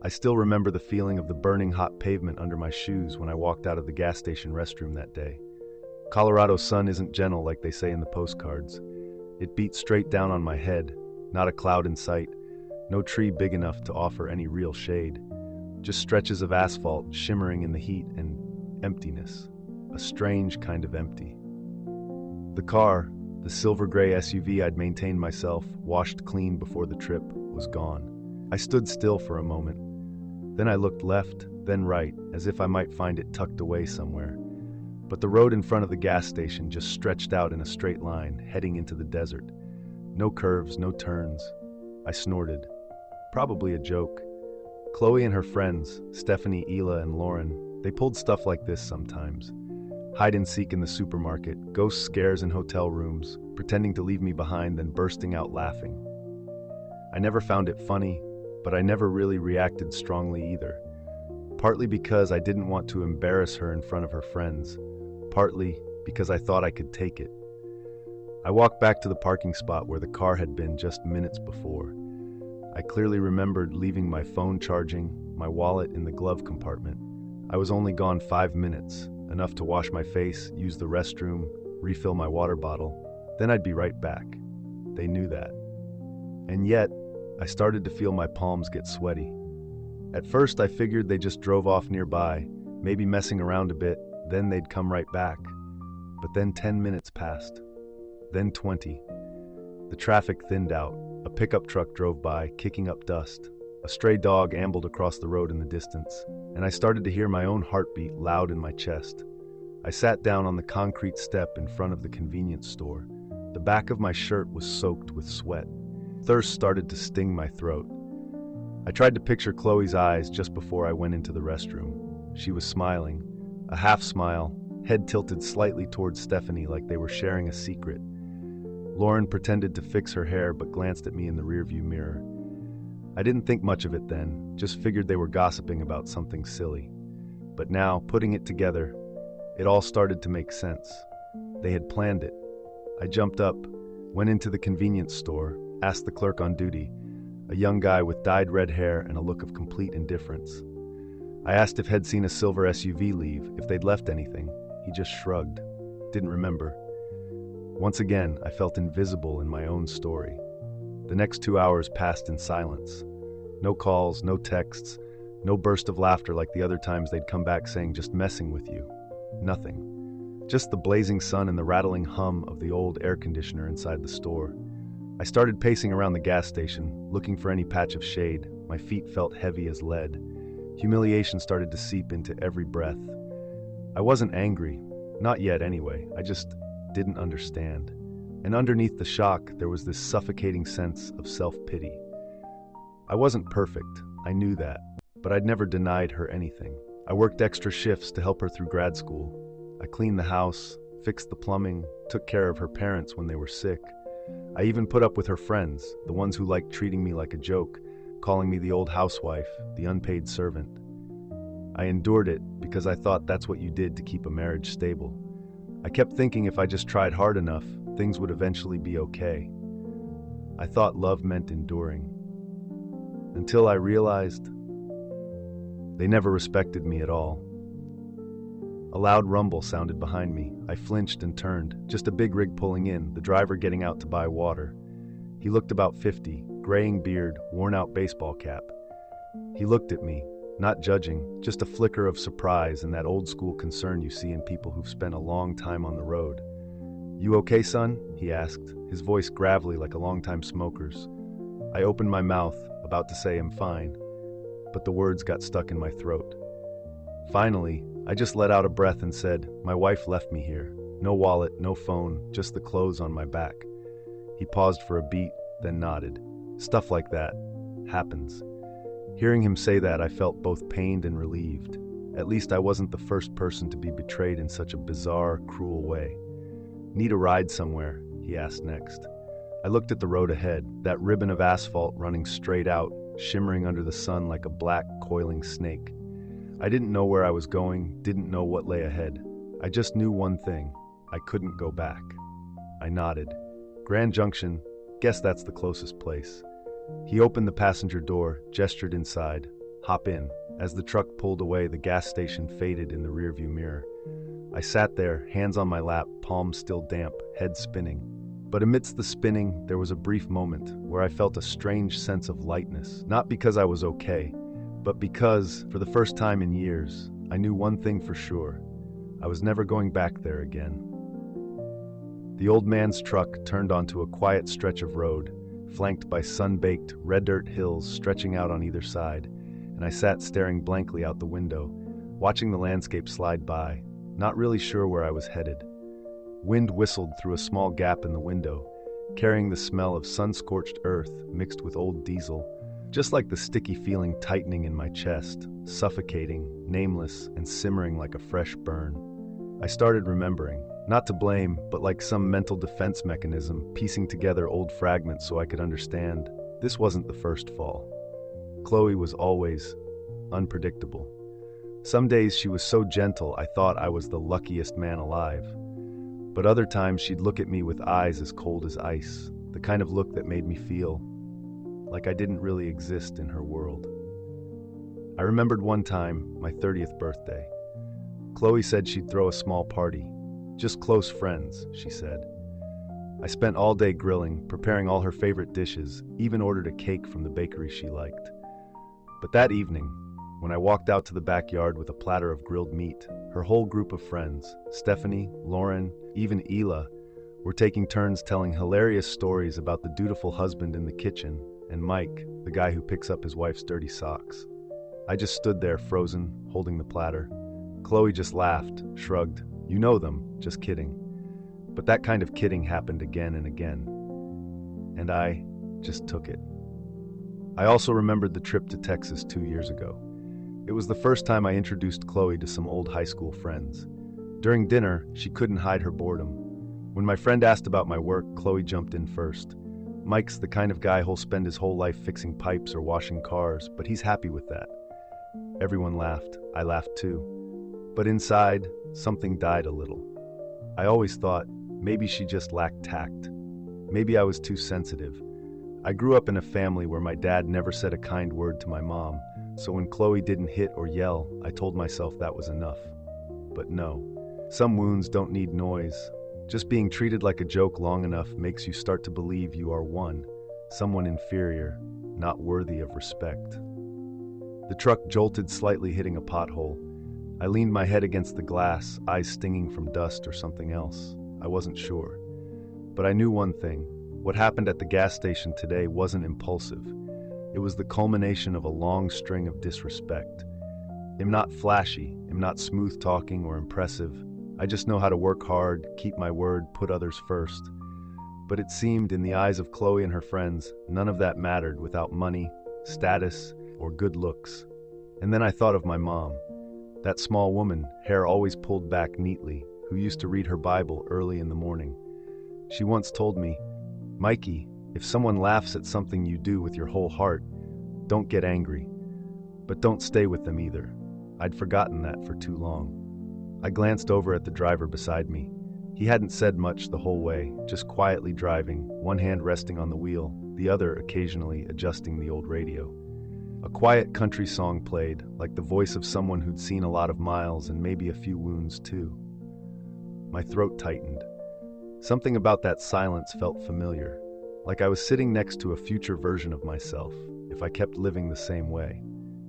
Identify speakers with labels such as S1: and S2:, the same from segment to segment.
S1: I still remember the feeling of the burning hot pavement under my shoes when I walked out of the gas station restroom that day. Colorado's sun isn't gentle like they say in the postcards. It beat straight down on my head, not a cloud in sight, no tree big enough to offer any real shade. Just stretches of asphalt shimmering in the heat and emptiness. A strange kind of empty. The car, the silver gray SUV I'd maintained myself, washed clean before the trip, was gone. I stood still for a moment. Then I looked left, then right, as if I might find it tucked away somewhere. But the road in front of the gas station just stretched out in a straight line, heading into the desert. No curves, no turns. I snorted. Probably a joke. Chloe and her friends, Stephanie, Ela, and Lauren, they pulled stuff like this sometimes. Hide and seek in the supermarket, ghost scares in hotel rooms, pretending to leave me behind, then bursting out laughing. I never found it funny, but I never really reacted strongly either. Partly because I didn't want to embarrass her in front of her friends, partly because I thought I could take it. I walked back to the parking spot where the car had been just minutes before. I clearly remembered leaving my phone charging, my wallet in the glove compartment. I was only gone 5 minutes, enough to wash my face, use the restroom, refill my water bottle. Then I'd be right back. They knew that. And yet, I started to feel my palms get sweaty. At first, I figured they just drove off nearby, maybe messing around a bit, then they'd come right back. But then 10 minutes passed. Then 20. The traffic thinned out. A pickup truck drove by, kicking up dust. A stray dog ambled across the road in the distance, and I started to hear my own heartbeat loud in my chest. I sat down on the concrete step in front of the convenience store. The back of my shirt was soaked with sweat. Thirst started to sting my throat. I tried to picture Chloe's eyes just before I went into the restroom. She was smiling, a half smile, head tilted slightly towards Stephanie like they were sharing a secret. Lauren pretended to fix her hair but glanced at me in the rearview mirror. I didn't think much of it then, just figured they were gossiping about something silly. But now, putting it together, it all started to make sense. They had planned it. I jumped up, went into the convenience store, asked the clerk on duty, a young guy with dyed red hair and a look of complete indifference. I asked if he'd seen a silver SUV leave, if they'd left anything. He just shrugged. Didn't remember. Once again, I felt invisible in my own story. The next 2 hours passed in silence. No calls, no texts, no burst of laughter like the other times they'd come back saying just messing with you. Nothing. Just the blazing sun and the rattling hum of the old air conditioner inside the store. I started pacing around the gas station, looking for any patch of shade. My feet felt heavy as lead. Humiliation started to seep into every breath. I wasn't angry, not yet anyway. I just didn't understand. And underneath the shock, there was this suffocating sense of self-pity. I wasn't perfect, I knew that, but I'd never denied her anything. I worked extra shifts to help her through grad school. I cleaned the house, fixed the plumbing, took care of her parents when they were sick. I even put up with her friends, the ones who liked treating me like a joke, calling me the old housewife, the unpaid servant. I endured it because I thought that's what you did to keep a marriage stable. I kept thinking if I just tried hard enough, things would eventually be okay. I thought love meant enduring. Until I realized they never respected me at all. A loud rumble sounded behind me. I flinched and turned. Just a big rig pulling in, the driver getting out to buy water. He looked about 50, graying beard, worn-out baseball cap. He looked at me, not judging, just a flicker of surprise and that old-school concern you see in people who've spent a long time on the road. "You okay, son?" he asked, his voice gravelly like a long-time smoker's. I opened my mouth, about to say I'm fine, but the words got stuck in my throat. Finally, I just let out a breath and said, "My wife left me here. No wallet, no phone, just the clothes on my back." He paused for a beat, then nodded. Stuff like that happens. Hearing him say that, I felt both pained and relieved. At least I wasn't the first person to be betrayed in such a bizarre, cruel way. "Need a ride somewhere?" he asked next. I looked at the road ahead, that ribbon of asphalt running straight out, shimmering under the sun like a black, coiling snake. I didn't know where I was going, didn't know what lay ahead. I just knew one thing: I couldn't go back. I nodded. Grand Junction, guess that's the closest place. He opened the passenger door, gestured inside. Hop in." As the truck pulled away, the gas station faded in the rearview mirror. I sat there, hands on my lap, palms still damp, head spinning. But amidst the spinning, there was a brief moment where I felt a strange sense of lightness. Not because I was okay, but because, for the first time in years, I knew one thing for sure. I was never going back there again. The old man's truck turned onto a quiet stretch of road, flanked by sun-baked, red dirt hills stretching out on either side, and I sat staring blankly out the window, watching the landscape slide by, not really sure where I was headed. Wind whistled through a small gap in the window, carrying the smell of sun-scorched earth mixed with old diesel, just like the sticky feeling tightening in my chest, suffocating, nameless, and simmering like a fresh burn. I started remembering, not to blame, but like some mental defense mechanism, piecing together old fragments so I could understand. This wasn't the first fall. Chloe was always unpredictable. Some days she was so gentle I thought I was the luckiest man alive. But other times she'd look at me with eyes as cold as ice, the kind of look that made me feel like I didn't really exist in her world. I remembered one time, my 30th birthday. Chloe said she'd throw a small party. Just close friends, she said. I spent all day grilling, preparing all her favorite dishes, even ordered a cake from the bakery she liked. But that evening, when I walked out to the backyard with a platter of grilled meat, her whole group of friends, Stephanie, Lauren, even Ela, were taking turns telling hilarious stories about the dutiful husband in the kitchen and Mike, the guy who picks up his wife's dirty socks. I just stood there frozen, holding the platter. Chloe just laughed, shrugged. "You know them, just kidding." But that kind of kidding happened again and again. And I just took it. I also remembered the trip to Texas 2 years ago. It was the first time I introduced Chloe to some old high school friends. During dinner, she couldn't hide her boredom. When my friend asked about my work, Chloe jumped in first. "Mike's the kind of guy who'll spend his whole life fixing pipes or washing cars, but he's happy with that." Everyone laughed. I laughed too. But inside, something died a little. I always thought, maybe she just lacked tact. Maybe I was too sensitive. I grew up in a family where my dad never said a kind word to my mom, so when Chloe didn't hit or yell, I told myself that was enough. But no, some wounds don't need noise. Just being treated like a joke long enough makes you start to believe you are someone inferior, not worthy of respect. The truck jolted slightly, hitting a pothole. I leaned my head against the glass, eyes stinging from dust or something else. I wasn't sure. But I knew one thing. What happened at the gas station today wasn't impulsive. It was the culmination of a long string of disrespect. I'm not flashy, I'm not smooth-talking or impressive. I just know how to work hard, keep my word, put others first. But it seemed, in the eyes of Chloe and her friends, none of that mattered without money, status, or good looks. And then I thought of my mom. That small woman, hair always pulled back neatly, who used to read her Bible early in the morning. She once told me, "Mikey, if someone laughs at something you do with your whole heart, don't get angry. But don't stay with them either." I'd forgotten that for too long. I glanced over at the driver beside me. He hadn't said much the whole way, just quietly driving, one hand resting on the wheel, the other occasionally adjusting the old radio. A quiet country song played, like the voice of someone who'd seen a lot of miles and maybe a few wounds too. My throat tightened. Something about that silence felt familiar, like I was sitting next to a future version of myself, if I kept living the same way,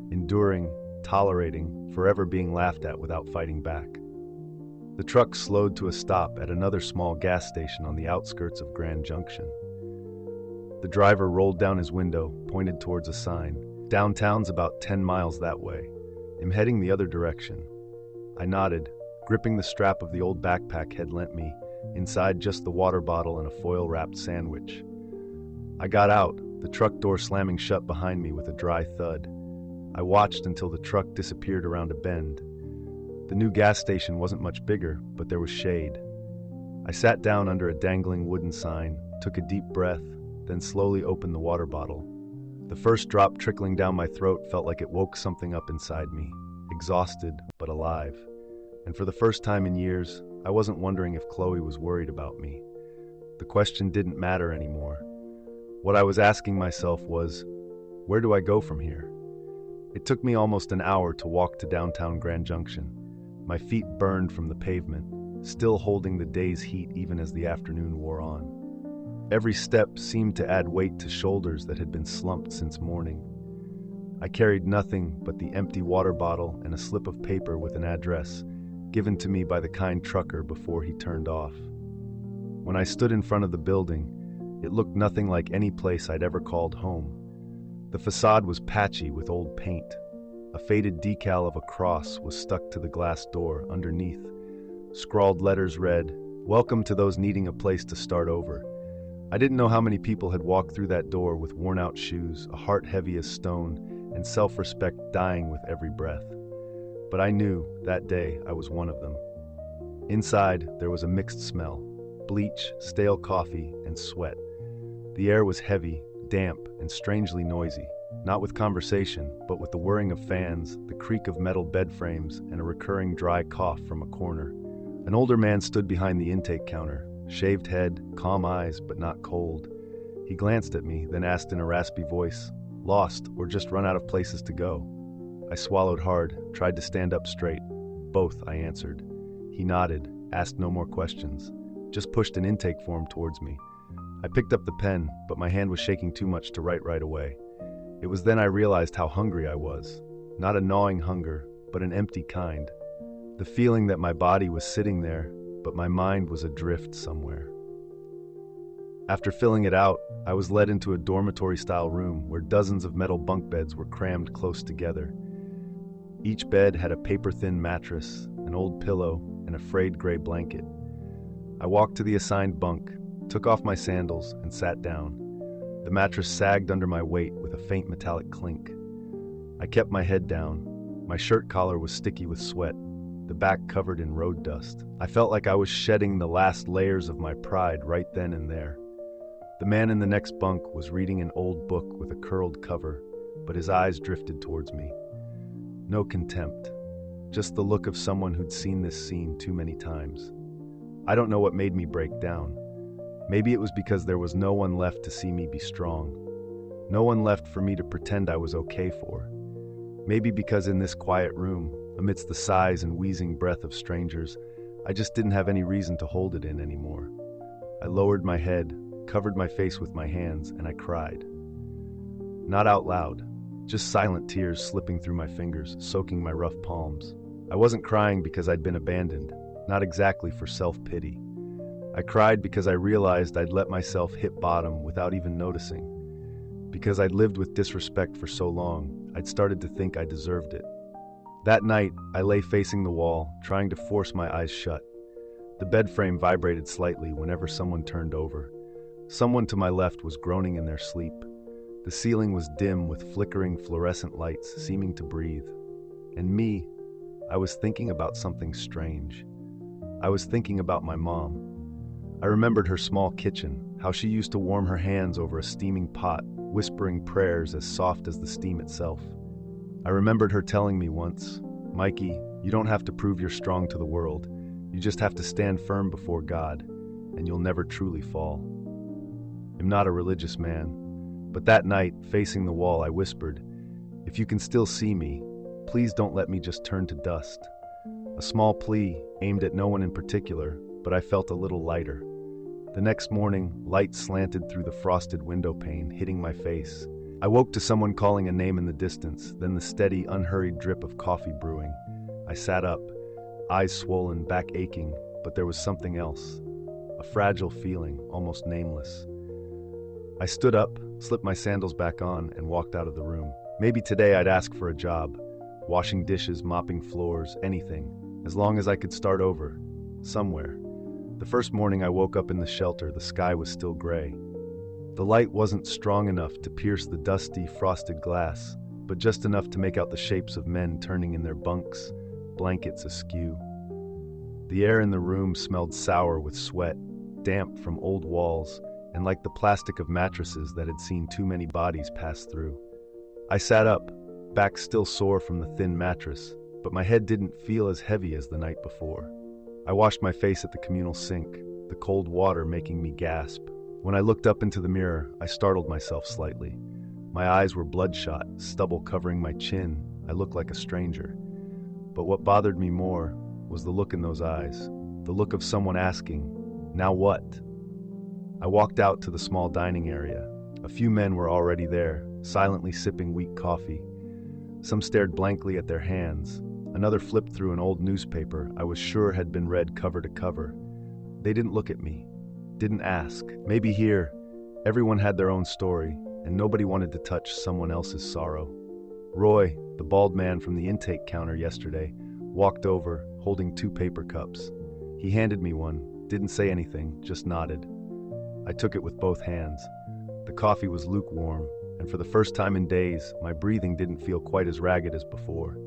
S1: enduring, tolerating, forever being laughed at without fighting back. The truck slowed to a stop at another small gas station on the outskirts of Grand Junction. The driver rolled down his window, pointed towards a sign. "Downtown's about 10 miles that way. I'm heading the other direction." I nodded, gripping the strap of the old backpack he'd lent me, inside just the water bottle and a foil-wrapped sandwich. I got out, the truck door slamming shut behind me with a dry thud. I watched until the truck disappeared around a bend. The new gas station wasn't much bigger, but there was shade. I sat down under a dangling wooden sign, took a deep breath, then slowly opened the water bottle. The first drop trickling down my throat felt like it woke something up inside me, exhausted but alive. And for the first time in years, I wasn't wondering if Chloe was worried about me. The question didn't matter anymore. What I was asking myself was, where do I go from here? It took me almost an hour to walk to downtown Grand Junction. My feet burned from the pavement, still holding the day's heat even as the afternoon wore on. Every step seemed to add weight to shoulders that had been slumped since morning. I carried nothing but the empty water bottle and a slip of paper with an address, given to me by the kind trucker before he turned off. When I stood in front of the building, it looked nothing like any place I'd ever called home. The facade was patchy with old paint. A faded decal of a cross was stuck to the glass door underneath. Scrawled letters read, "Welcome to those needing a place to start over." I didn't know how many people had walked through that door with worn-out shoes, a heart heavy as stone, and self-respect dying with every breath. But I knew, that day, I was one of them. Inside, there was a mixed smell: bleach, stale coffee, and sweat. The air was heavy, damp, and strangely noisy, not with conversation, but with the whirring of fans, the creak of metal bed frames, and a recurring dry cough from a corner. An older man stood behind the intake counter, shaved head, calm eyes, but not cold. He glanced at me, then asked in a raspy voice, "Lost, or just run out of places to go?" I swallowed hard, tried to stand up straight. "Both," I answered. He nodded, asked no more questions, just pushed an intake form towards me. I picked up the pen, but my hand was shaking too much to write right away. It was then I realized how hungry I was. Not a gnawing hunger, but an empty kind. The feeling that my body was sitting there, but my mind was adrift somewhere. After filling it out, I was led into a dormitory-style room where dozens of metal bunk beds were crammed close together. Each bed had a paper-thin mattress, an old pillow, and a frayed gray blanket. I walked to the assigned bunk, took off my sandals, and sat down. The mattress sagged under my weight with a faint metallic clink. I kept my head down. My shirt collar was sticky with sweat, the back covered in road dust. I felt like I was shedding the last layers of my pride right then and there. The man in the next bunk was reading an old book with a curled cover, but his eyes drifted towards me. No contempt, just the look of someone who'd seen this scene too many times. I don't know what made me break down. Maybe it was because there was no one left to see me be strong. No one left for me to pretend I was okay for. Maybe because in this quiet room, amidst the sighs and wheezing breath of strangers, I just didn't have any reason to hold it in anymore. I lowered my head, covered my face with my hands, and I cried. Not out loud, just silent tears slipping through my fingers, soaking my rough palms. I wasn't crying because I'd been abandoned, not exactly for self-pity. I cried because I realized I'd let myself hit bottom without even noticing. Because I'd lived with disrespect for so long, I'd started to think I deserved it. That night, I lay facing the wall, trying to force my eyes shut. The bed frame vibrated slightly whenever someone turned over. Someone to my left was groaning in their sleep. The ceiling was dim with flickering fluorescent lights seeming to breathe. And me, I was thinking about something strange. I was thinking about my mom. I remembered her small kitchen, how she used to warm her hands over a steaming pot, whispering prayers as soft as the steam itself. I remembered her telling me once, "Mikey, you don't have to prove you're strong to the world. You just have to stand firm before God, and you'll never truly fall." I'm not a religious man, but that night, facing the wall, I whispered, "If you can still see me, please don't let me just turn to dust." A small plea, aimed at no one in particular, but I felt a little lighter. The next morning, light slanted through the frosted window pane, hitting my face. I woke to someone calling a name in the distance, then the steady, unhurried drip of coffee brewing. I sat up, eyes swollen, back aching, but there was something else. A fragile feeling, almost nameless. I stood up, slipped my sandals back on, and walked out of the room. Maybe today I'd ask for a job. Washing dishes, mopping floors, anything. As long as I could start over. Somewhere. The first morning I woke up in the shelter, the sky was still gray. The light wasn't strong enough to pierce the dusty, frosted glass, but just enough to make out the shapes of men turning in their bunks, blankets askew. The air in the room smelled sour with sweat, damp from old walls, and like the plastic of mattresses that had seen too many bodies pass through. I sat up, back still sore from the thin mattress, but my head didn't feel as heavy as the night before. I washed my face at the communal sink, the cold water making me gasp. When I looked up into the mirror, I startled myself slightly. My eyes were bloodshot, stubble covering my chin. I looked like a stranger. But what bothered me more was the look in those eyes, the look of someone asking, "Now what?" I walked out to the small dining area. A few men were already there, silently sipping weak coffee. Some stared blankly at their hands. Another flipped through an old newspaper I was sure had been read cover to cover. They didn't look at me, didn't ask. Maybe here, everyone had their own story, and nobody wanted to touch someone else's sorrow. Roy, the bald man from the intake counter yesterday, walked over, holding 2 paper cups. He handed me one, didn't say anything, just nodded. I took it with both hands. The coffee was lukewarm, and for the first time in days, my breathing didn't feel quite as ragged as before.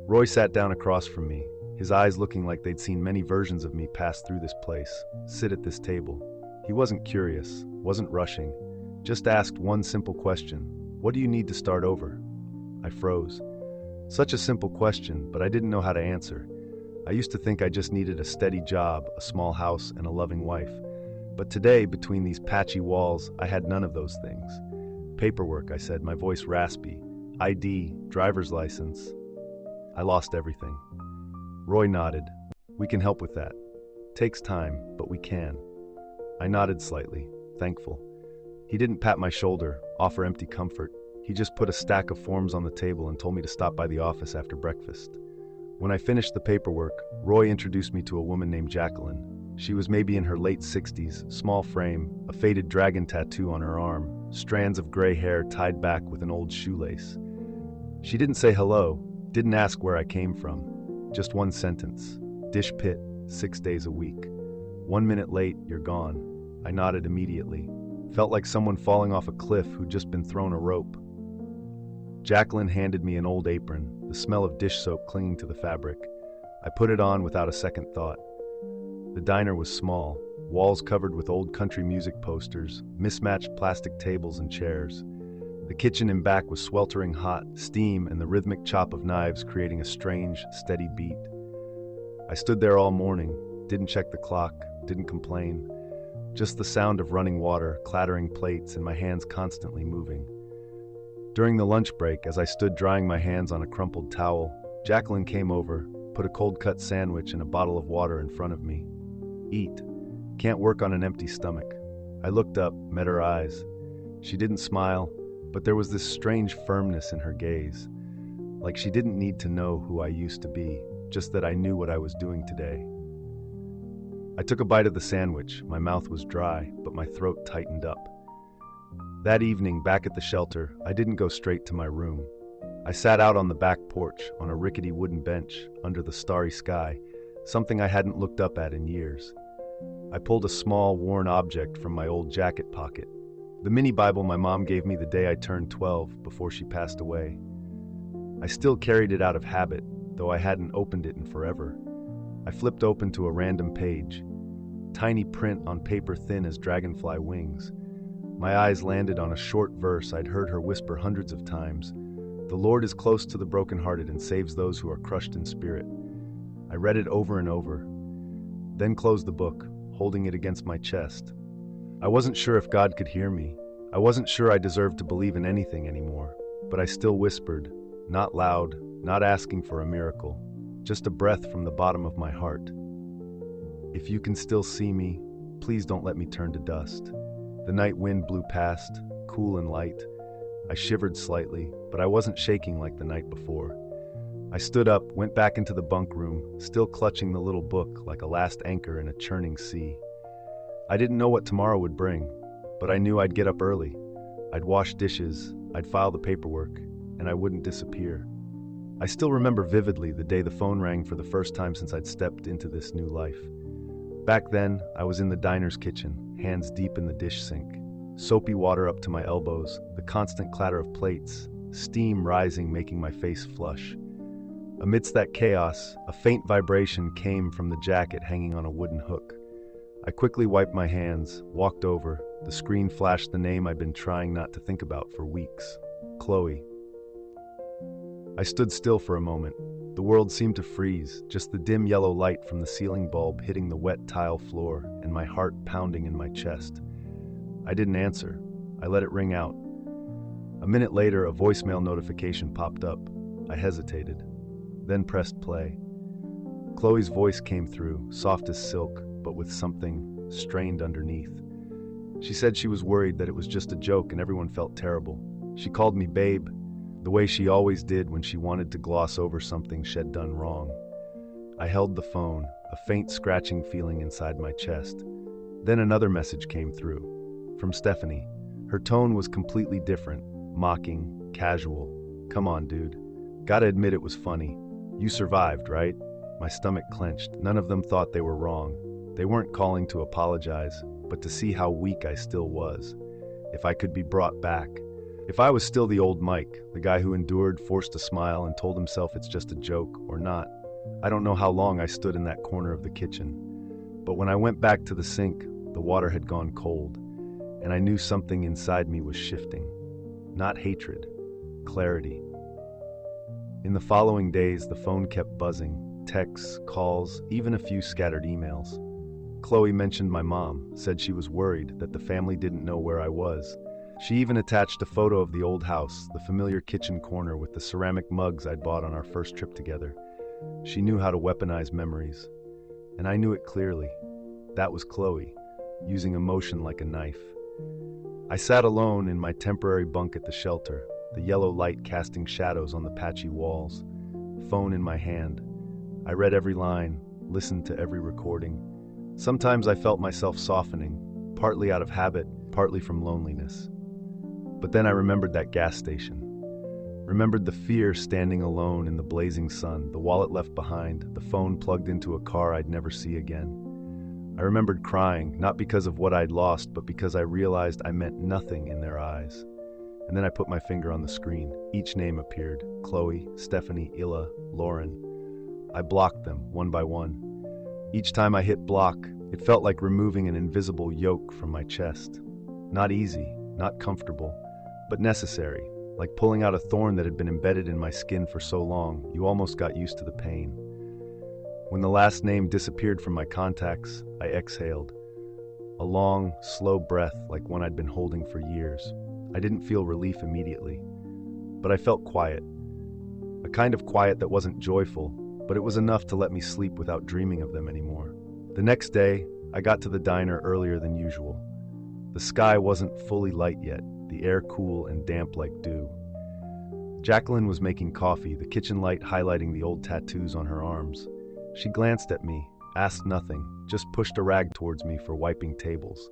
S1: Roy sat down across from me, his eyes looking like they'd seen many versions of me pass through this place, sit at this table. He wasn't curious, wasn't rushing, just asked one simple question: "What do you need to start over?" I froze. Such a simple question, but I didn't know how to answer. I used to think I just needed a steady job, a small house, and a loving wife. But today, between these patchy walls, I had none of those things. "Paperwork," I said, my voice raspy. "ID, driver's license." I lost everything. Roy nodded. "We can help with that. Takes time, but we can." I nodded slightly, thankful. He didn't pat my shoulder, offer empty comfort. He just put a stack of forms on the table and told me to stop by the office after breakfast. When I finished the paperwork, Roy introduced me to a woman named Jacqueline. She was maybe in her late 60s, small frame, a faded dragon tattoo on her arm, strands of gray hair tied back with an old shoelace. She didn't say hello, didn't ask where I came from. Just one sentence: "Dish pit, 6 days a week. 1 minute late, you're gone." I nodded immediately. Felt like someone falling off a cliff who'd just been thrown a rope. Jacqueline handed me an old apron, the smell of dish soap clinging to the fabric. I put it on without a second thought. The diner was small, walls covered with old country music posters, mismatched plastic tables and chairs. The kitchen in back was sweltering hot, steam and the rhythmic chop of knives creating a strange, steady beat. I stood there all morning, didn't check the clock, didn't complain. Just the sound of running water, clattering plates, and my hands constantly moving. During the lunch break, as I stood drying my hands on a crumpled towel, Jacqueline came over, put a cold-cut sandwich and a bottle of water in front of me. "Eat. Can't work on an empty stomach." I looked up, met her eyes. She didn't smile, but there was this strange firmness in her gaze. Like she didn't need to know who I used to be, just that I knew what I was doing today. I took a bite of the sandwich. My mouth was dry, but my throat tightened up. That evening, back at the shelter, I didn't go straight to my room. I sat out on the back porch, on a rickety wooden bench, under the starry sky, something I hadn't looked up at in years. I pulled a small, worn object from my old jacket pocket. The mini Bible my mom gave me the day I turned 12, before she passed away. I still carried it out of habit, though I hadn't opened it in forever. I flipped open to a random page. Tiny print on paper thin as dragonfly wings. My eyes landed on a short verse I'd heard her whisper hundreds of times. "The Lord is close to the brokenhearted and saves those who are crushed in spirit." I read it over and over, then closed the book, holding it against my chest. I wasn't sure if God could hear me. I wasn't sure I deserved to believe in anything anymore, but I still whispered, not loud, not asking for a miracle, just a breath from the bottom of my heart. "If you can still see me, please don't let me turn to dust." The night wind blew past, cool and light. I shivered slightly, but I wasn't shaking like the night before. I stood up, went back into the bunk room, still clutching the little book like a last anchor in a churning sea. I didn't know what tomorrow would bring, but I knew I'd get up early. I'd wash dishes, I'd file the paperwork, and I wouldn't disappear. I still remember vividly the day the phone rang for the first time since I'd stepped into this new life. Back then, I was in the diner's kitchen, hands deep in the dish sink. Soapy water up to my elbows, the constant clatter of plates, steam rising making my face flush. Amidst that chaos, a faint vibration came from the jacket hanging on a wooden hook. I quickly wiped my hands, walked over. The screen flashed the name I'd been trying not to think about for weeks. Chloe. I stood still for a moment. The world seemed to freeze, just the dim yellow light from the ceiling bulb hitting the wet tile floor and my heart pounding in my chest. I didn't answer. I let it ring out. A minute later, a voicemail notification popped up. I hesitated, then pressed play. Chloe's voice came through, soft as silk, but with something strained underneath. She said she was worried that it was just a joke and everyone felt terrible. She called me babe, the way she always did when she wanted to gloss over something she'd done wrong. I held the phone, a faint scratching feeling inside my chest. Then another message came through, from Stephanie. Her tone was completely different, mocking, casual. Come on, dude. Gotta admit it was funny. You survived, right? My stomach clenched. None of them thought they were wrong. They weren't calling to apologize, but to see how weak I still was. If I could be brought back. If I was still the old Mike, the guy who endured, forced a smile, and told himself it's just a joke, or not. I don't know how long I stood in that corner of the kitchen. But when I went back to the sink, the water had gone cold, and I knew something inside me was shifting. Not hatred, clarity. In the following days, the phone kept buzzing, texts, calls, even a few scattered emails. Chloe mentioned my mom, said she was worried that the family didn't know where I was. She even attached a photo of the old house, the familiar kitchen corner with the ceramic mugs I'd bought on our first trip together. She knew how to weaponize memories, and I knew it clearly. That was Chloe, using emotion like a knife. I sat alone in my temporary bunk at the shelter, the yellow light casting shadows on the patchy walls, phone in my hand. I read every line, listened to every recording. Sometimes I felt myself softening, partly out of habit, partly from loneliness. But then I remembered that gas station. Remembered the fear standing alone in the blazing sun, the wallet left behind, the phone plugged into a car I'd never see again. I remembered crying, not because of what I'd lost, but because I realized I meant nothing in their eyes. And then I put my finger on the screen. Each name appeared. Chloe, Stephanie, Illa, Lauren. I blocked them, one by one. Each time I hit block, it felt like removing an invisible yoke from my chest. Not easy, not comfortable, but necessary. Like pulling out a thorn that had been embedded in my skin for so long, you almost got used to the pain. When the last name disappeared from my contacts, I exhaled. A long, slow breath like one I'd been holding for years. I didn't feel relief immediately, but I felt quiet. A kind of quiet that wasn't joyful, but it was enough to let me sleep without dreaming of them anymore. The next day, I got to the diner earlier than usual. The sky wasn't fully light yet, the air cool and damp like dew. Jacqueline was making coffee, the kitchen light highlighting the old tattoos on her arms. She glanced at me, asked nothing, just pushed a rag towards me for wiping tables.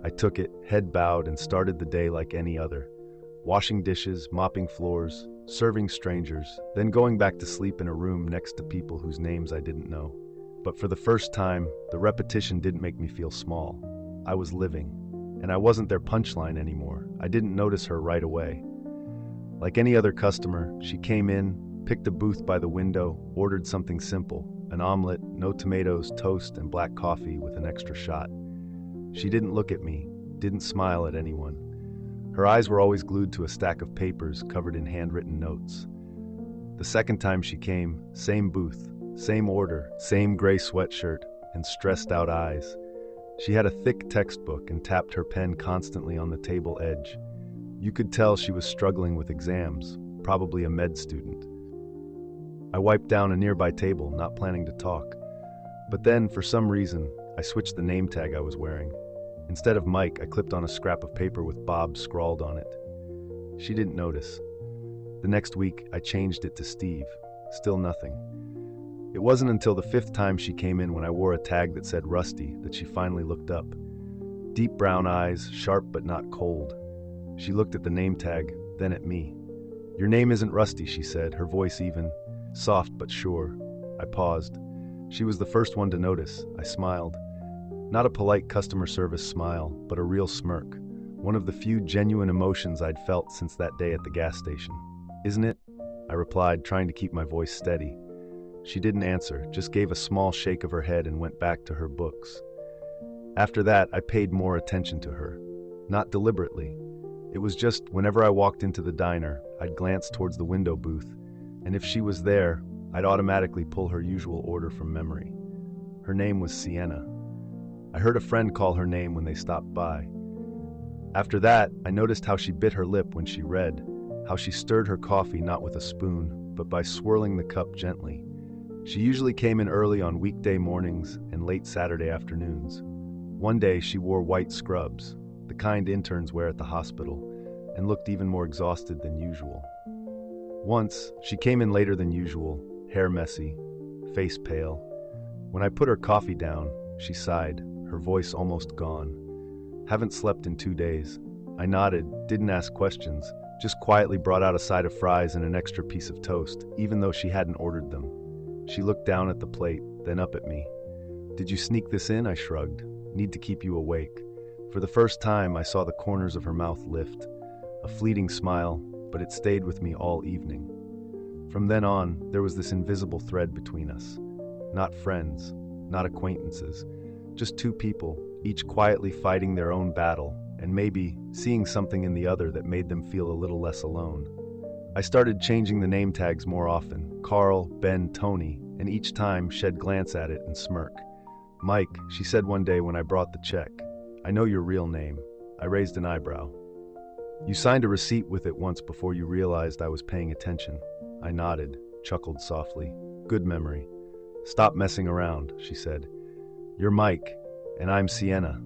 S1: I took it, head bowed, and started the day like any other. Washing dishes, mopping floors, serving strangers, then going back to sleep in a room next to people whose names I didn't know. But for the first time, the repetition didn't make me feel small. I was living, and I wasn't their punchline anymore. I didn't notice her right away. Like any other customer, she came in, picked a booth by the window, ordered something simple, an omelet, no tomatoes, toast, and black coffee with an extra shot. She didn't look at me, didn't smile at anyone. Her eyes were always glued to a stack of papers covered in handwritten notes. The second time she came, same booth, same order, same gray sweatshirt, and stressed out eyes. She had a thick textbook and tapped her pen constantly on the table edge. You could tell she was struggling with exams, probably a med student. I wiped down a nearby table, not planning to talk. But then, for some reason, I switched the name tag I was wearing. Instead of Mike, I clipped on a scrap of paper with Bob scrawled on it. She didn't notice. The next week, I changed it to Steve. Still nothing. It wasn't until the fifth time she came in when I wore a tag that said Rusty that she finally looked up. Deep brown eyes, sharp but not cold. She looked at the name tag, then at me. "Your name isn't Rusty," she said, her voice even, soft but sure. I paused. She was the first one to notice. I smiled. Not a polite customer service smile, but a real smirk. One of the few genuine emotions I'd felt since that day at the gas station. "Isn't it?" I replied, trying to keep my voice steady. She didn't answer, just gave a small shake of her head and went back to her books. After that, I paid more attention to her. Not deliberately. It was just whenever I walked into the diner, I'd glance towards the window booth, and if she was there, I'd automatically pull her usual order from memory. Her name was Sienna. I heard a friend call her name when they stopped by. After that, I noticed how she bit her lip when she read, how she stirred her coffee not with a spoon, but by swirling the cup gently. She usually came in early on weekday mornings and late Saturday afternoons. One day she wore white scrubs, the kind interns wear at the hospital, and looked even more exhausted than usual. Once, she came in later than usual, hair messy, face pale. When I put her coffee down, she sighed, her voice almost gone. "Haven't slept in 2 days." I nodded, didn't ask questions, just quietly brought out a side of fries and an extra piece of toast, even though she hadn't ordered them. She looked down at the plate, then up at me. "Did you sneak this in?" I shrugged. "Need to keep you awake." For the first time, I saw the corners of her mouth lift. A fleeting smile, but it stayed with me all evening. From then on, there was this invisible thread between us. Not friends, not acquaintances, just two people, each quietly fighting their own battle, and maybe seeing something in the other that made them feel a little less alone. I started changing the name tags more often, Carl, Ben, Tony, and each time she'd glance at it and smirk. "Mike," she said one day when I brought the check. "I know your real name." I raised an eyebrow. "You signed a receipt with it once before you realized I was paying attention." I nodded, chuckled softly. "Good memory." "Stop messing around," she said. "You're Mike, and I'm Sienna."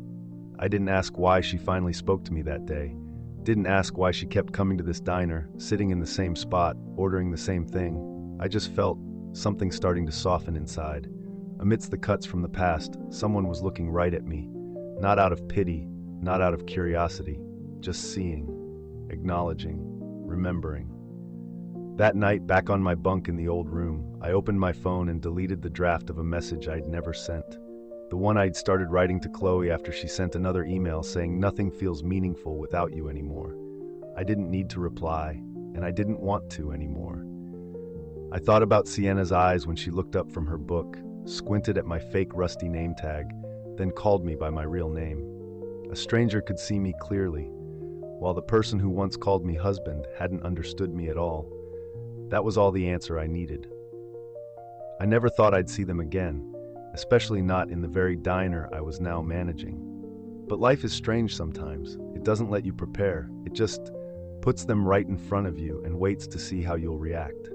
S1: I didn't ask why she finally spoke to me that day. Didn't ask why she kept coming to this diner, sitting in the same spot, ordering the same thing. I just felt something starting to soften inside. Amidst the cuts from the past, someone was looking right at me. Not out of pity, not out of curiosity, just seeing, acknowledging, remembering. That night, back on my bunk in the old room, I opened my phone and deleted the draft of a message I'd never sent. The one I'd started writing to Chloe after she sent another email saying nothing feels meaningful without you anymore. I didn't need to reply, and I didn't want to anymore. I thought about Sienna's eyes when she looked up from her book, squinted at my fake rusty name tag, then called me by my real name. A stranger could see me clearly, while the person who once called me husband hadn't understood me at all. That was all the answer I needed. I never thought I'd see them again, especially not in the very diner I was now managing. But life is strange sometimes. It doesn't let you prepare. It just puts them right in front of you and waits to see how you'll react.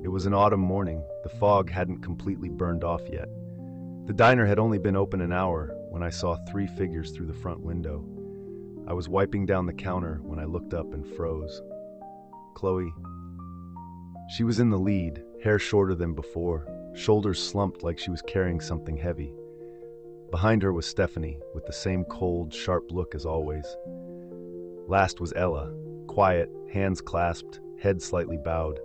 S1: It was an autumn morning. The fog hadn't completely burned off yet. The diner had only been open an hour when I saw 3 figures through the front window. I was wiping down the counter when I looked up and froze. Chloe. She was in the lead, hair shorter than before, shoulders slumped like she was carrying something heavy. Behind her was Stephanie, with the same cold, sharp look as always. Last was Ella, quiet, hands clasped, head slightly bowed.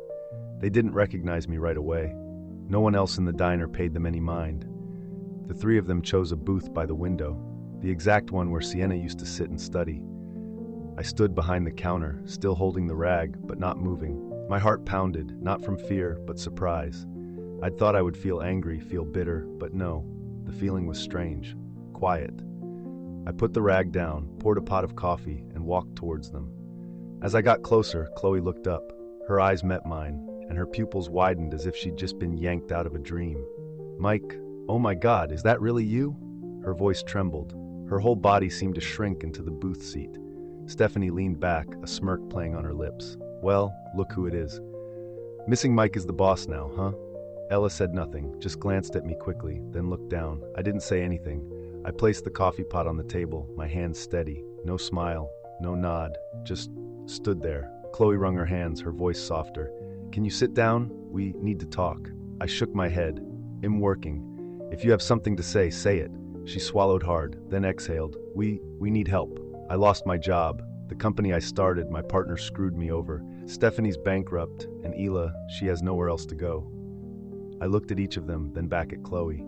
S1: They didn't recognize me right away. No one else in the diner paid them any mind. The 3 of them chose a booth by the window, the exact one where Sienna used to sit and study. I stood behind the counter, still holding the rag, but not moving. My heart pounded, not from fear, but surprise. I'd thought I would feel angry, feel bitter, but no. The feeling was strange, quiet. I put the rag down, poured a pot of coffee, and walked towards them. As I got closer, Chloe looked up. Her eyes met mine, and her pupils widened as if she'd just been yanked out of a dream. "Mike, oh my God, is that really you?" Her voice trembled. Her whole body seemed to shrink into the booth seat. Stephanie leaned back, a smirk playing on her lips. "Well, look who it is. Missing Mike is the boss now, huh?" Ella said nothing, just glanced at me quickly, then looked down. I didn't say anything. I placed the coffee pot on the table, my hands steady. No smile, no nod, just stood there. Chloe wrung her hands, her voice softer. "Can you sit down? We need to talk." I shook my head. "I'm working. If you have something to say, say it." She swallowed hard, then exhaled. We need help. I lost my job. The company I started, my partner screwed me over. Stephanie's bankrupt, and Ela, she has nowhere else to go." I looked at each of them, then back at Chloe.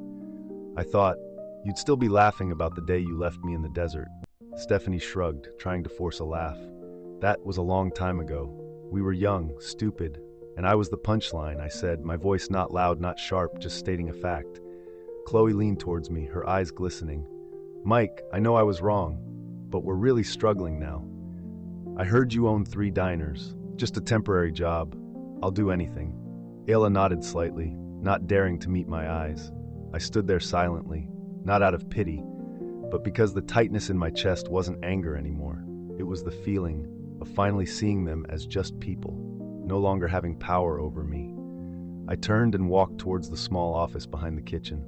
S1: I thought, "You'd still be laughing about the day you left me in the desert." Stephanie shrugged, trying to force a laugh. "That was a long time ago. We were young, stupid, and I was the punchline," I said, my voice not loud, not sharp, just stating a fact. Chloe leaned towards me, her eyes glistening. "Mike, I know I was wrong, but we're really struggling now. I heard you own 3 diners. Just a temporary job. I'll do anything." Ayla nodded slightly, not daring to meet my eyes. I stood there silently, not out of pity, but because the tightness in my chest wasn't anger anymore. was the feeling of finally seeing them as just people, no longer having power over me. I turned and walked towards the small office behind the kitchen,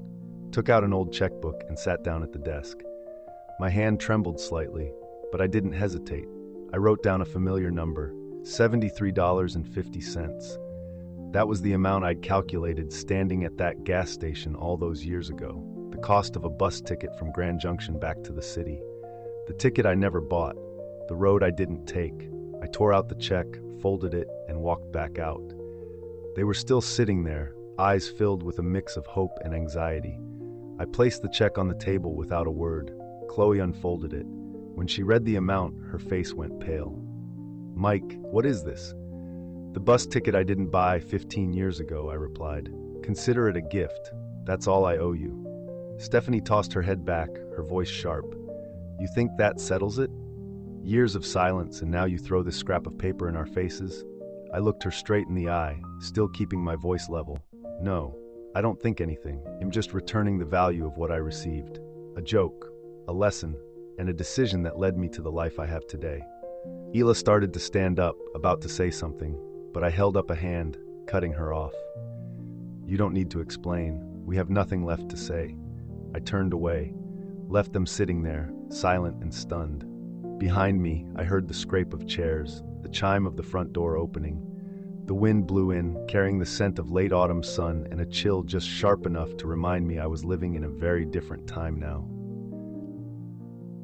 S1: took out an old checkbook and sat down at the desk. My hand trembled slightly, but I didn't hesitate. I wrote down a familiar number, $73.50. That was the amount I'd calculated standing at that gas station all those years ago, the cost of a bus ticket from Grand Junction back to the city. The ticket I never bought, the road I didn't take. I tore out the check, folded it, and walked back out. They were still sitting there, eyes filled with a mix of hope and anxiety. I placed the check on the table without a word. Chloe unfolded it. When she read the amount, her face went pale. "Mike, what is this?" "The bus ticket I didn't buy 15 years ago," I replied. "Consider it a gift. That's all I owe you." Stephanie tossed her head back, her voice sharp. "You think that settles it? Years of silence, and now you throw this scrap of paper in our faces?" I looked her straight in the eye, still keeping my voice level. "No, I don't think anything. I'm just returning the value of what I received. A joke, a lesson, and a decision that led me to the life I have today." Hila started to stand up, about to say something, but I held up a hand, cutting her off. "You don't need to explain. We have nothing left to say." I turned away, left them sitting there, silent and stunned. Behind me, I heard the scrape of chairs, the chime of the front door opening. The wind blew in, carrying the scent of late autumn sun and a chill just sharp enough to remind me I was living in a very different time now.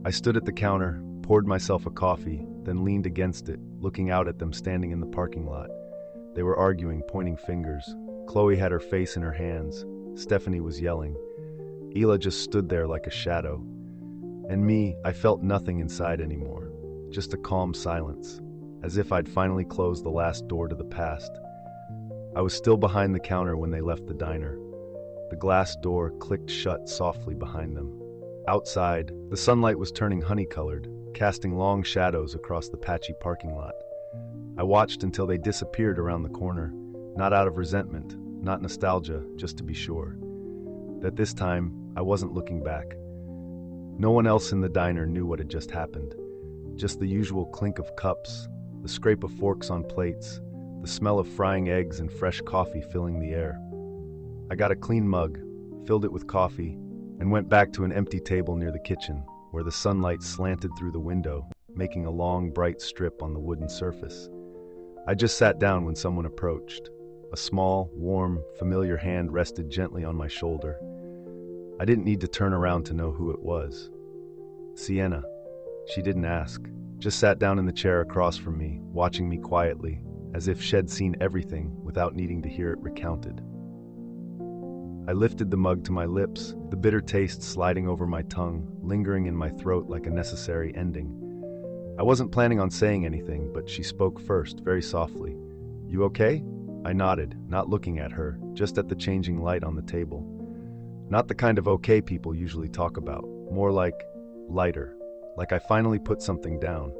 S1: I stood at the counter, poured myself a coffee, then leaned against it, looking out at them standing in the parking lot. They were arguing, pointing fingers. Chloe had her face in her hands. Stephanie was yelling. Hila just stood there like a shadow. And me, I felt nothing inside anymore, just a calm silence, as if I'd finally closed the last door to the past. I was still behind the counter when they left the diner. The glass door clicked shut softly behind them. Outside, the sunlight was turning honey-colored, casting long shadows across the patchy parking lot. I watched until they disappeared around the corner, not out of resentment, not nostalgia, just to be sure that this time I wasn't looking back. No one else in the diner knew what had just happened. Just the usual clink of cups, the scrape of forks on plates, the smell of frying eggs and fresh coffee filling the air. I got a clean mug, filled it with coffee, and went back to an empty table near the kitchen, where the sunlight slanted through the window, making a long, bright strip on the wooden surface. I just sat down when someone approached. A small, warm, familiar hand rested gently on my shoulder. I didn't need to turn around to know who it was. Sienna. She didn't ask, just sat down in the chair across from me, watching me quietly, as if she'd seen everything without needing to hear it recounted. I lifted the mug to my lips, the bitter taste sliding over my tongue, lingering in my throat like a necessary ending. I wasn't planning on saying anything, but she spoke first, very softly. "You okay?" I nodded, not looking at her, just at the changing light on the table. Not the kind of okay people usually talk about, more like lighter, like I finally put something down.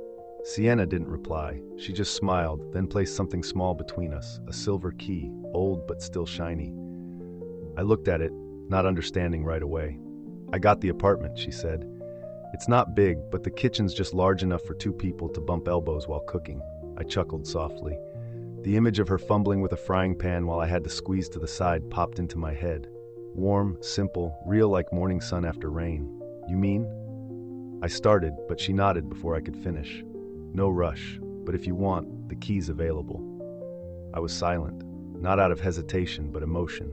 S1: Sienna didn't reply. She just smiled, then placed something small between us, a silver key, old but still shiny. I looked at it, not understanding right away. "I got the apartment," she said. "It's not big, but the kitchen's just large enough for 2 people to bump elbows while cooking." I chuckled softly. The image of her fumbling with a frying pan while I had to squeeze to the side popped into my head. Warm, simple, real like morning sun after rain. "You mean?" I started, but she nodded before I could finish. "No rush, but if you want, the key's available." I was silent, not out of hesitation, but emotion.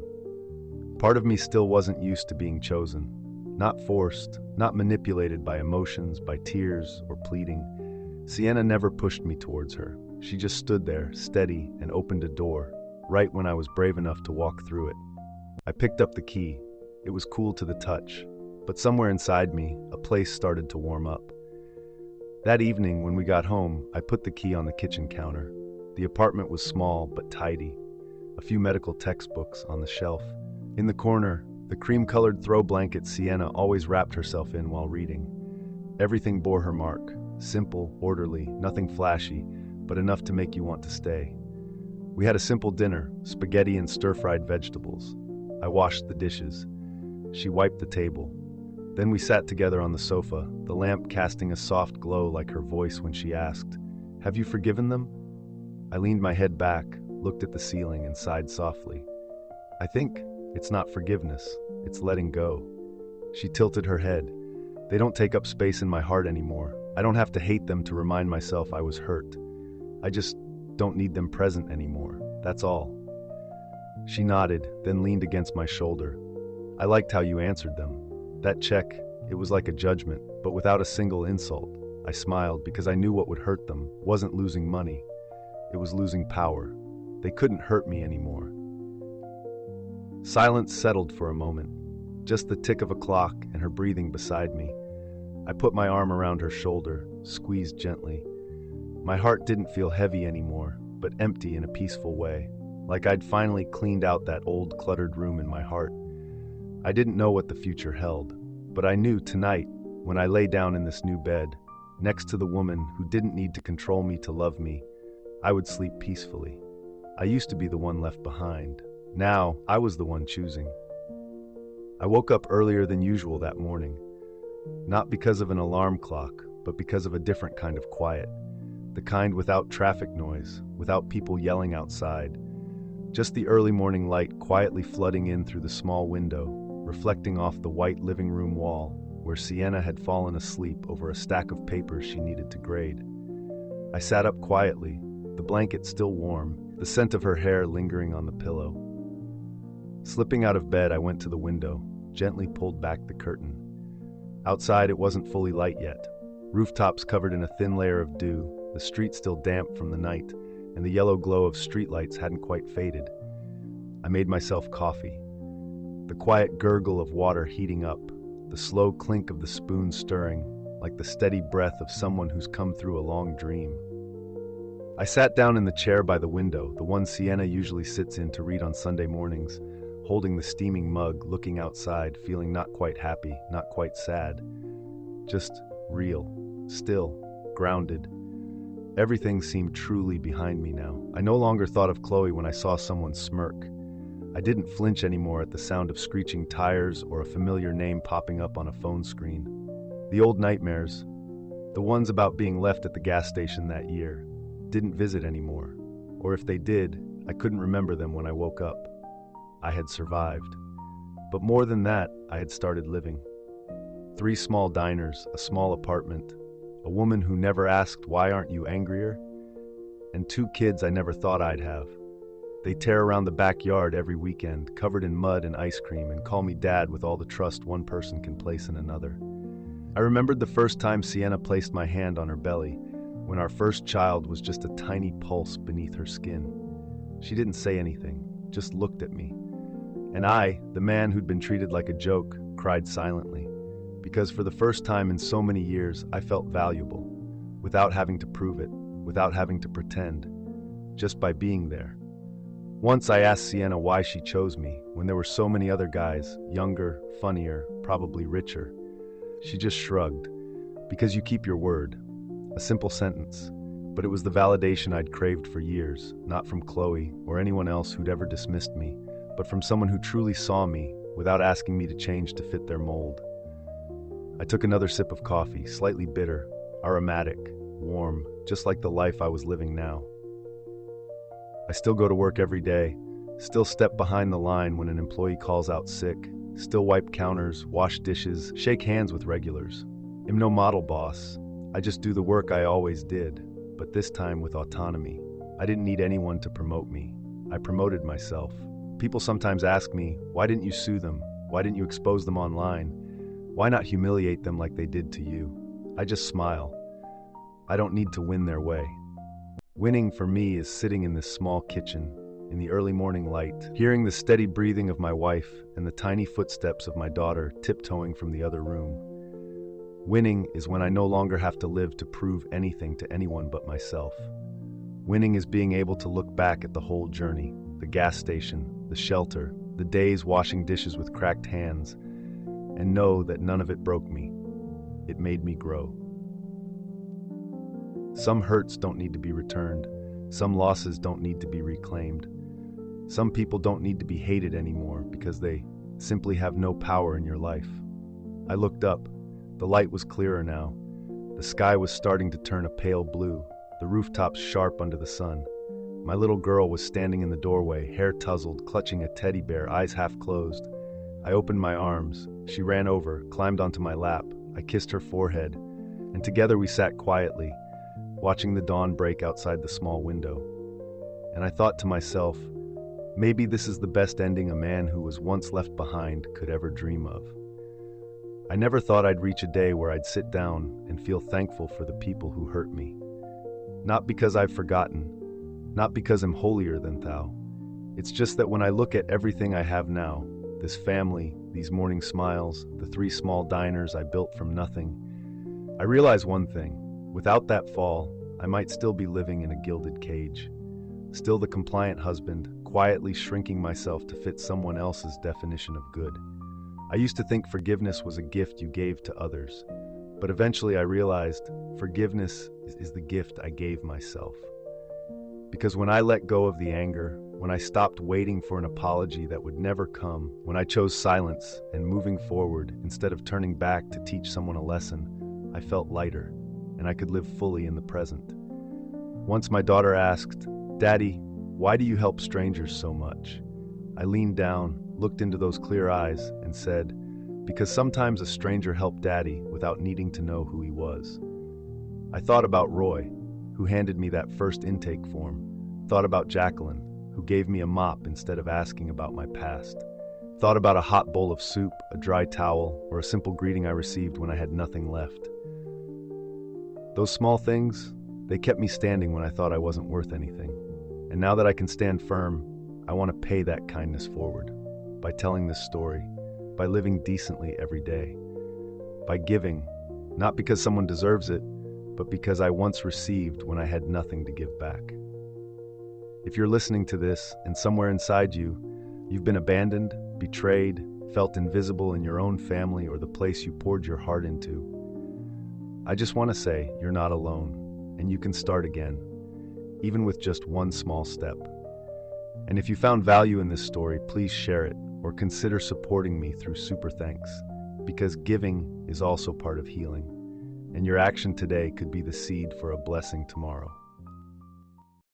S1: Part of me still wasn't used to being chosen. Not forced, not manipulated by emotions, by tears, or pleading. Sienna never pushed me towards her. She just stood there, steady, and opened a door, right when I was brave enough to walk through it. I picked up the key. It was cool to the touch, but somewhere inside me, a place started to warm up. That evening, when we got home, I put the key on the kitchen counter. The apartment was small but tidy. A few medical textbooks on the shelf. In the corner, the cream-colored throw blanket Sienna always wrapped herself in while reading. Everything bore her mark. Simple, orderly, nothing flashy, but enough to make you want to stay. We had a simple dinner, spaghetti and stir-fried vegetables. I washed the dishes. She wiped the table. Then we sat together on the sofa, the lamp casting a soft glow like her voice when she asked, "Have you forgiven them?" I leaned my head back, looked at the ceiling, and sighed softly. "I think it's not forgiveness, it's letting go." She tilted her head. "They don't take up space in my heart anymore. I don't have to hate them to remind myself I was hurt. I just don't need them present anymore. That's all." She nodded, then leaned against my shoulder. "I liked how you answered them. That check, it was like a judgment, but without a single insult." I smiled because I knew what would hurt them wasn't losing money. It was losing power. They couldn't hurt me anymore. Silence settled for a moment. Just the tick of a clock and her breathing beside me. I put my arm around her shoulder, squeezed gently. My heart didn't feel heavy anymore, but empty in a peaceful way, like I'd finally cleaned out that old cluttered room in my heart. I didn't know what the future held, but I knew tonight, when I lay down in this new bed, next to the woman who didn't need to control me to love me, I would sleep peacefully. I used to be the one left behind. Now, I was the one choosing. I woke up earlier than usual that morning, not because of an alarm clock, but because of a different kind of quiet. The kind without traffic noise, without people yelling outside. Just the early morning light quietly flooding in through the small window, reflecting off the white living room wall, where Sienna had fallen asleep over a stack of papers she needed to grade. I sat up quietly, the blanket still warm, the scent of her hair lingering on the pillow. Slipping out of bed, I went to the window, gently pulled back the curtain. Outside, it wasn't fully light yet. Rooftops covered in a thin layer of dew, the street still damp from the night, and the yellow glow of streetlights hadn't quite faded. I made myself coffee. The quiet gurgle of water heating up, the slow clink of the spoon stirring, like the steady breath of someone who's come through a long dream. I sat down in the chair by the window, the one Sienna usually sits in to read on Sunday mornings, holding the steaming mug, looking outside, feeling not quite happy, not quite sad. Just real, still, grounded. Everything seemed truly behind me now. I no longer thought of Chloe when I saw someone smirk. I didn't flinch anymore at the sound of screeching tires or a familiar name popping up on a phone screen. The old nightmares, the ones about being left at the gas station that year, didn't visit anymore. Or if they did, I couldn't remember them when I woke up. I had survived. But more than that, I had started living. 3 small diners, a small apartment, a woman who never asked, "Why aren't you angrier?" and 2 kids I never thought I'd have. They tear around the backyard every weekend, covered in mud and ice cream, and call me dad with all the trust one person can place in another. I remembered the first time Sienna placed my hand on her belly, when our first child was just a tiny pulse beneath her skin. She didn't say anything, just looked at me. And I, the man who'd been treated like a joke, cried silently. Because for the first time in so many years, I felt valuable, without having to prove it, without having to pretend, just by being there. Once I asked Sienna why she chose me, when there were so many other guys, younger, funnier, probably richer. She just shrugged. Because you keep your word. A simple sentence, but it was the validation I'd craved for years, not from Chloe or anyone else who'd ever dismissed me, but from someone who truly saw me without asking me to change to fit their mold. I took another sip of coffee, slightly bitter, aromatic, warm, just like the life I was living now. I still go to work every day, still step behind the line when an employee calls out sick, still wipe counters, wash dishes, shake hands with regulars. I'm no model boss. I just do the work I always did, but this time with autonomy. I didn't need anyone to promote me. I promoted myself. People sometimes ask me, why didn't you sue them? Why didn't you expose them online? Why not humiliate them like they did to you? I just smile. I don't need to win their way. Winning for me is sitting in this small kitchen, in the early morning light, hearing the steady breathing of my wife and the tiny footsteps of my daughter tiptoeing from the other room. Winning is when I no longer have to live to prove anything to anyone but myself. Winning is being able to look back at the whole journey, the gas station, the shelter, the days washing dishes with cracked hands, and know that none of it broke me. It made me grow. Some hurts don't need to be returned. Some losses don't need to be reclaimed. Some people don't need to be hated anymore because they simply have no power in your life. I looked up. The light was clearer now. The sky was starting to turn a pale blue, the rooftops sharp under the sun. My little girl was standing in the doorway, hair tousled, clutching a teddy bear, eyes half closed. I opened my arms. She ran over, climbed onto my lap. I kissed her forehead, and together we sat quietly, watching the dawn break outside the small window. And I thought to myself, maybe this is the best ending a man who was once left behind could ever dream of. I never thought I'd reach a day where I'd sit down and feel thankful for the people who hurt me. Not because I've forgotten, not because I'm holier than thou. It's just that when I look at everything I have now, this family, these morning smiles, the 3 small diners I built from nothing, I realize one thing. Without that fall, I might still be living in a gilded cage. Still the compliant husband, quietly shrinking myself to fit someone else's definition of good. I used to think forgiveness was a gift you gave to others, but eventually I realized forgiveness is the gift I gave myself. Because when I let go of the anger, when I stopped waiting for an apology that would never come, when I chose silence and moving forward instead of turning back to teach someone a lesson, I felt lighter, and I could live fully in the present. Once my daughter asked, "Daddy, why do you help strangers so much?" I leaned down, looked into those clear eyes, and said, "Because sometimes a stranger helped Daddy without needing to know who he was." I thought about Roy, who handed me that first intake form, thought about Jacqueline, who gave me a mop instead of asking about my past, thought about a hot bowl of soup, a dry towel, or a simple greeting I received when I had nothing left. Those small things, they kept me standing when I thought I wasn't worth anything. And now that I can stand firm, I want to pay that kindness forward, by telling this story, by living decently every day, by giving, not because someone deserves it, but because I once received when I had nothing to give back. If you're listening to this, and somewhere inside you, you've been abandoned, betrayed, felt invisible in your own family or the place you poured your heart into, I just want to say you're not alone, and you can start again, even with just one small step. And if you found value in this story, please share it, or consider supporting me through Super Thanks, because giving is also part of healing, and your action today could be the seed for a blessing tomorrow.